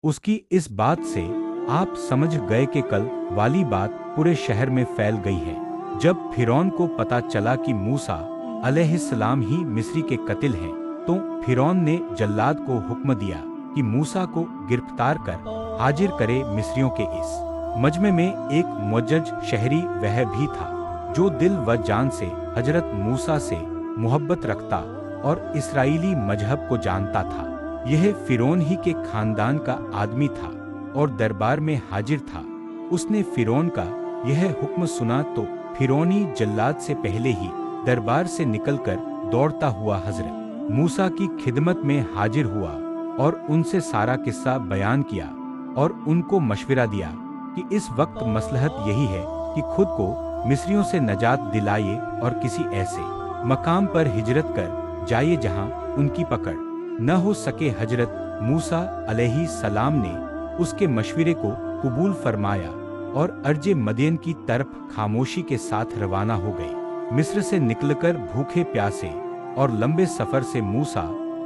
उसकी इस बात से आप समझ गए कि कल वाली बात पूरे शहर में फैल गई है। जब फिरौन को पता चला कि मूसा अलैहिस्सलाम ही मिस्री के कतिल हैं, तो फिरौन ने जल्लाद को हुक्म दिया कि मूसा को गिरफ्तार कर हाजिर करे। मिस्रियों के इस मजमे में एक मुअज्जज शहरी वह भी था जो दिल व जान से हजरत मूसा से मोहब्बत रखता और इस्राएली मजहब को जानता था। यह फिरौन ही के खानदान का आदमी था और दरबार में हाजिर था। उसने फिरौन का यह हुक्म सुना तो फिरौनी जल्लाद से पहले ही दरबार से निकलकर दौड़ता हुआ हजरत मूसा की खिदमत में हाजिर हुआ और उनसे सारा किस्सा बयान किया और उनको मशवरा दिया कि इस वक्त मसलहत यही है कि खुद को मिस्रियों से नजात दिलाइए और किसी ऐसे मकाम पर हिजरत कर जाइए जहां उनकी पकड़ न हो सके। हजरत मूसा अलैहिस्सलाम ने उसके मशवरे को कबूल फरमाया और अर्ज मदीन की तरफ खामोशी के साथ रवाना हो गए। मिस्र से निकलकर भूखे प्यासे और लंबे सफर से मूसा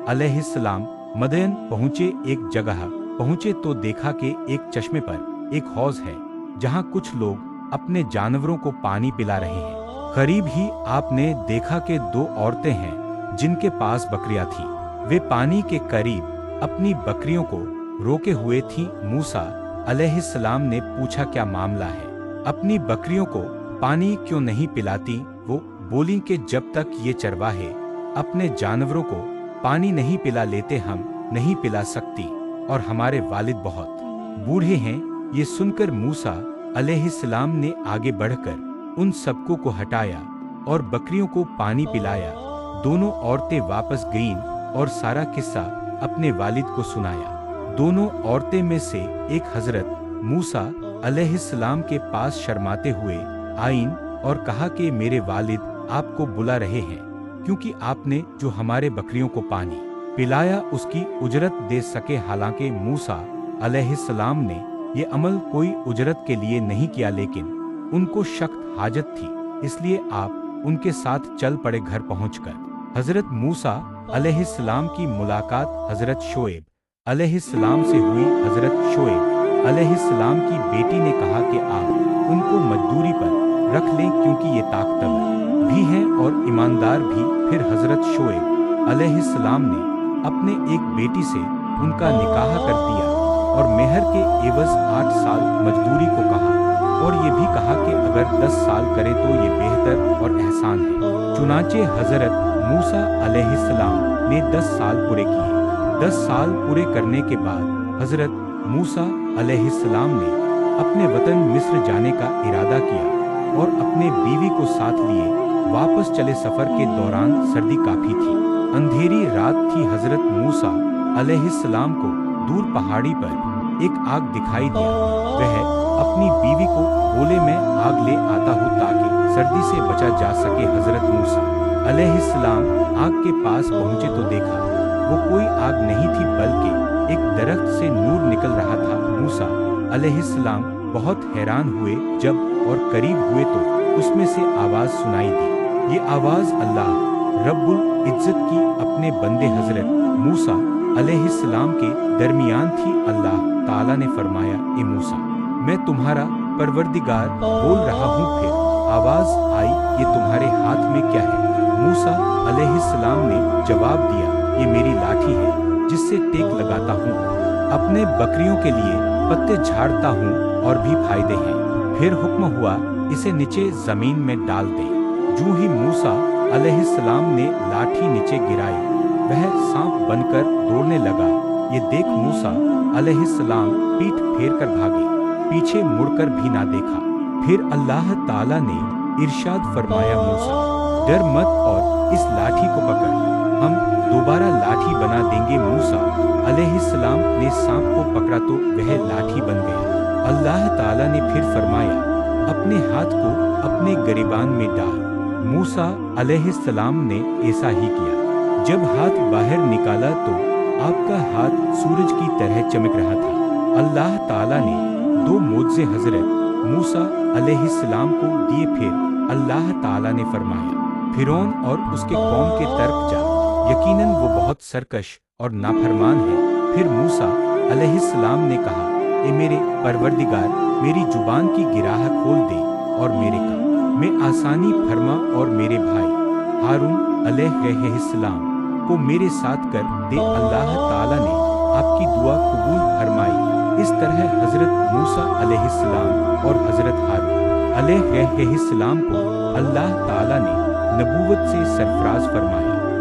अलैहिस्सलाम मदीन पहुंचे। एक जगह पहुंचे तो देखा कि एक चश्मे पर एक हौज है जहां कुछ लोग अपने जानवरों को पानी पिला रहे हैं। करीब ही आपने देखा कि दो औरतें हैं जिनके पास बकरियां थी। वे पानी के करीब अपनी बकरियों को रोके हुए थीं। मूसा अलैहिस्सलाम ने पूछा, क्या मामला है? अपनी बकरियों को पानी क्यों नहीं पिलाती? वो बोली कि जब तक ये चरवाहे अपने जानवरों को पानी नहीं पिला लेते हम नहीं पिला सकती और हमारे वालिद बहुत बूढ़े हैं। ये सुनकर मूसा अलैहिस्सलाम ने आगे बढ़कर उन सबको को हटाया और बकरियों को पानी पिलाया। दोनों औरतें वापस गईं और सारा किस्सा अपने वालिद को सुनाया। दोनों औरतें में से एक हजरत मूसा अलैहिस्सलाम के पास शर्माते हुए आईं और कहा कि मेरे वालिद आपको बुला रहे हैं क्योंकि आपने जो हमारे बकरियों को पानी पिलाया उसकी उजरत दे सके। हालांकि मूसा अलैहिस्सलाम ने ये अमल कोई उजरत के लिए नहीं किया, लेकिन उनको सख्त हाजत थी, इसलिए आप उनके साथ चल पड़े। घर पहुंचकर हजरत मूसा अलैहिस्सलाम की मुलाकात हजरत शोएब अलैहिस्सलाम से हुई। हजरत शोएब अलैहिस्सलाम की बेटी ने कहा कि आप उनको मजदूरी पर रख लें क्योंकि ये ताकतवर भी हैं और ईमानदार भी। फिर हजरत शोएब अलैहिस्सलाम ने अपने एक बेटी से उनका निकाह कर दिया और मेहर के एवज 8 साल मजदूरी को कहा और ये भी कहा कि अगर 10 साल करे तो ये बेहतर और एहसान है। चुनाचे हजरत मूसा अलैहिस्सलाम ने 10 साल पूरे किए। 10 साल पूरे करने के बाद हजरत मूसा अलैहिस्सलाम ने अपने वतन मिस्र जाने का इरादा किया और अपने बीवी को साथ लिए वापस चले। सफर के दौरान सर्दी काफी थी, अंधेरी रात थी। हजरत मूसा अलैहिस्सलाम को दूर पहाड़ी पर एक आग दिखाई दिया। वह अपनी बीवी को बोले, मैं आग ले आता हूँ ताकि सर्दी से बचा जा सके। हजरत मूसा अलैहिस्सलाम आग के पास पहुँचे तो देखा वो कोई आग नहीं थी बल्कि एक दरख्त से नूर निकल रहा था। मूसा अलैहिस्सलाम बहुत हैरान हुए। जब और करीब हुए तो उसमें से आवाज सुनाई दी। ये आवाज अल्लाह रब्बुल इज्जत की अपने बंदे हजरत मूसा अलैहिस्सलाम के दरमियान थी। अल्लाह ताला ने फरमाया, ए मूसा, मैं तुम्हारा परवरदिगार बोल रहा हूँ। फिर आवाज आई, ये तुम्हारे हाथ में क्या है? मूसा अलैहिस्सलाम ने जवाब दिया, ये मेरी लाठी है जिससे टेक लगाता हूँ, अपने बकरियों के लिए पत्ते झाड़ता हूँ और भी फायदे हैं। फिर हुक्म हुआ, इसे नीचे जमीन में डाल दे। जो ही मूसा अलैहिस्सलाम ने लाठी नीचे गिराई, वह सांप बनकर दौड़ने लगा। ये देख मूसा अलैहिस्सलाम पीठ फेर कर भागे, पीछे मुड़कर भी ना देखा। फिर अल्लाह ताला ने इरशाद फरमाया, मूसा डर मत और इस लाठी को पकड़, हम दोबारा लाठी बना देंगे। मूसा अलैहिस्सलाम ने सांप को पकड़ा तो वह लाठी बन गया। अल्लाह ताला ने फिर फरमाया, अपने हाथ को अपने गिरेबान में डाल। मूसा अलैहिस्सलाम ने ऐसा ही किया। जब हाथ बाहर निकाला तो आपका हाथ सूरज की तरह चमक रहा था। अल्लाह ताला ने 2 मोज़े हजरत मूसा अलैहिस्सलाम को दिए। फिर अल्लाह ताला ने फरमाया, फिरौन और उसके कौम के तरफ जा, यकीनन वो बहुत सरकश और नाफरमान है। پھر موسیٰ علیہ السلام نے کہا، اے میرے پروردگار، میری زبان کی گرہ کھول دے اور میرے کام میں آسانی فرما اور میرے بھائی ہارون علیہ السلام کو میرے ساتھ کر دے۔ اللہ تعالیٰ نے آپ کی دعا قبول فرمائی۔ اس طرح حضرت موسیٰ علیہ السلام اور حضرت ہارون علیہ السلام کو اللہ تعالیٰ نے نبوت سے سرفراز فرمایا۔